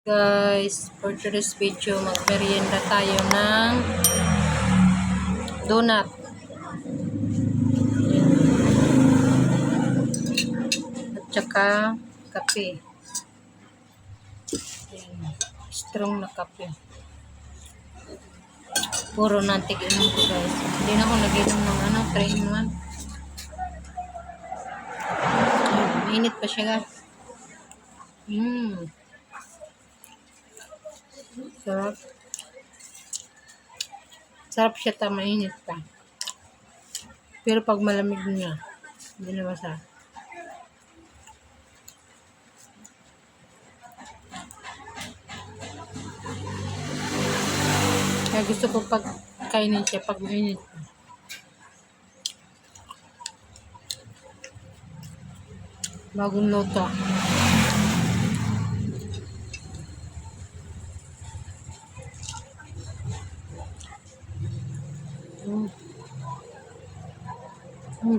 Guys, for today's video, magmerienda tayo ng donut. At saka kape. Ayan. Strong na kape. Puro natik inom ko guys. Hindi na ako nag-inom ng 3 in 1. Mainit pa siya guys. Sarap. Sarap siya mainit pa. Pero pag malamig niya, hindi na masarap. Kaya gusto ko pag kainin siya pag mainit. Bagong luto.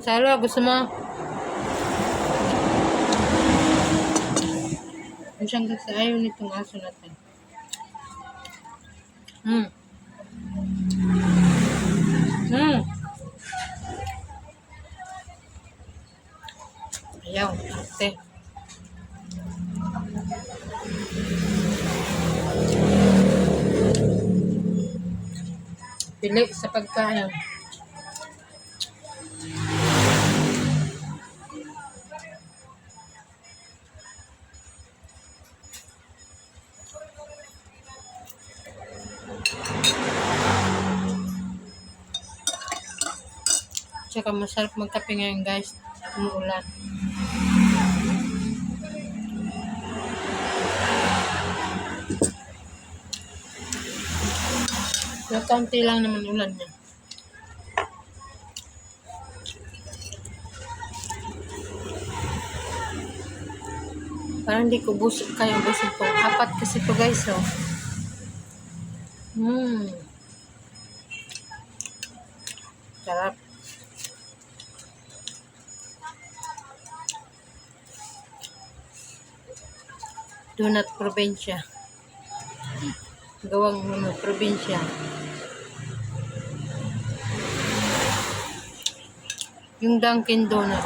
Sarah, gusto mo? Siyang kasi ayaw nitong aso natin. Ayaw, ate. Pili sa pagkain. Tsaka masarap magkape ngayon guys. Umuulan. So, kaunti lang naman ulan niya. Parang hindi ko kaya busog po. Apat kasi to guys, oh. Sarap. Donut probinsya. Gawang probinsya. Yung Dunkin Donut.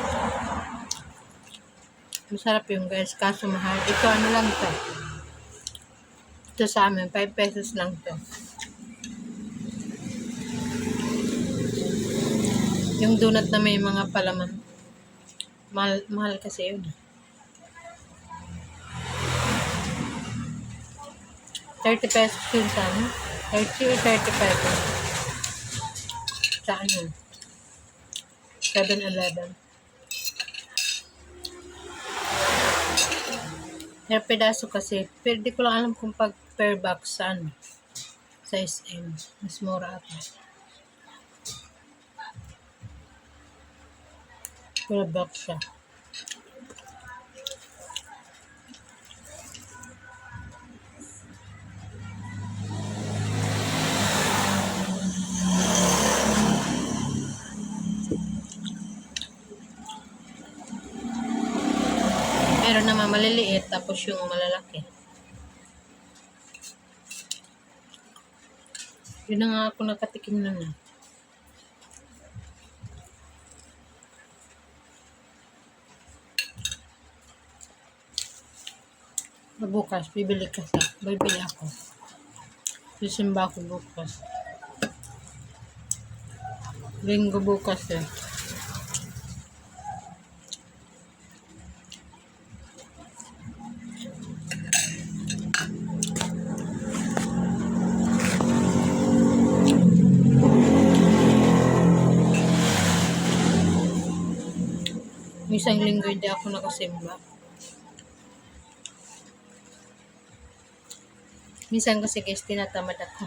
Masarap yung guys, kaso mahal. Ito ano lang to. Ito sa amin, 5 pesos lang to. Yung donut na may mga palaman. Mahal kasi yun. 30 pesos yun sa ano? 30 o 30 pesos. Sa ano? 7-Eleven. Per pedaso kasi. Pero di ko lang alam kung pag per box sa ano. Sa SM. Mas mura ata. Per box siya. Meron naman maliliit tapos yung malalaki. Yun na nga ako nakatikim na na. Bukas, bibili ako. Sisimba ako bukas. Linggo bukas eh. Isang linggo hindi ako nakasimba. Minsan kasi guys, tinatamad ako.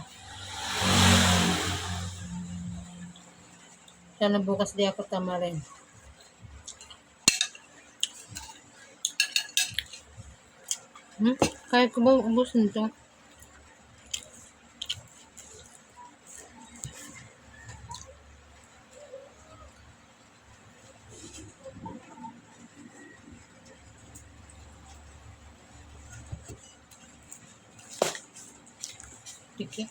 Sana bukas di ako tama rin. Kaya ko ba ubusin ito? Piki.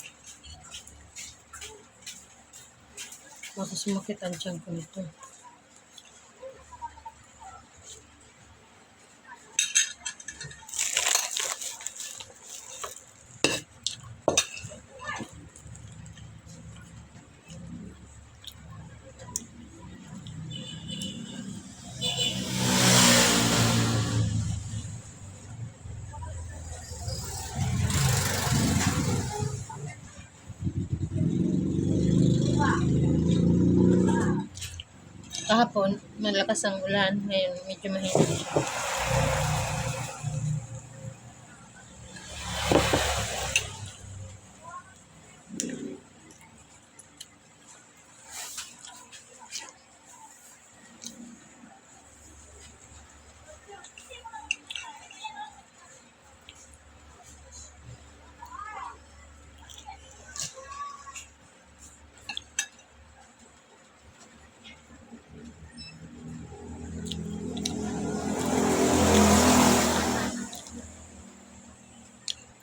Baka sumakit ang tiyan ko nito. Kahapon, malakas ang ulan. Ngayon, medyo mahina siya.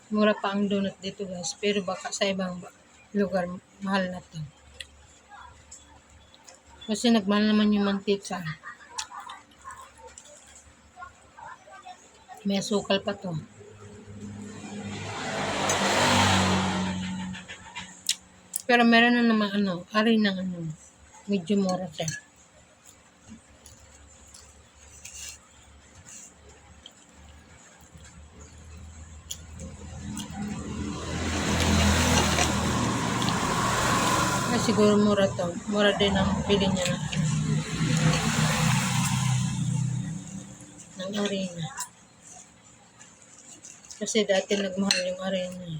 Mura pa ang donut dito guys. Pero baka sa ibang lugar, mahal na to. Kasi nagmahal naman yung mantika. May asukal pa to. Pero meron na naman ari ng medyo mura siya. Siguro mura to. Mura din ang bili niya ng arena. Kasi dati nagmahal yung arena.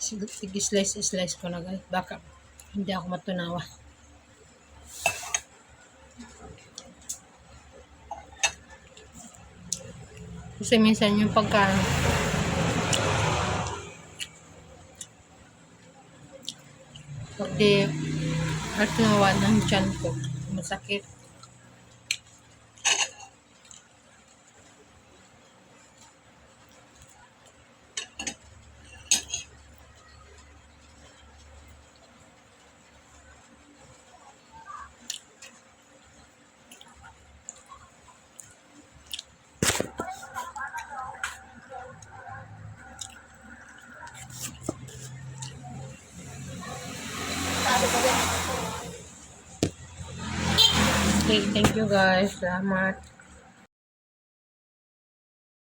Sige, slice ko na guys. Baka hindi ako matunawa. Kasi minsan yung pag di at nawa ng tiyan ko, masakit. Okay, thank you guys. Salamat.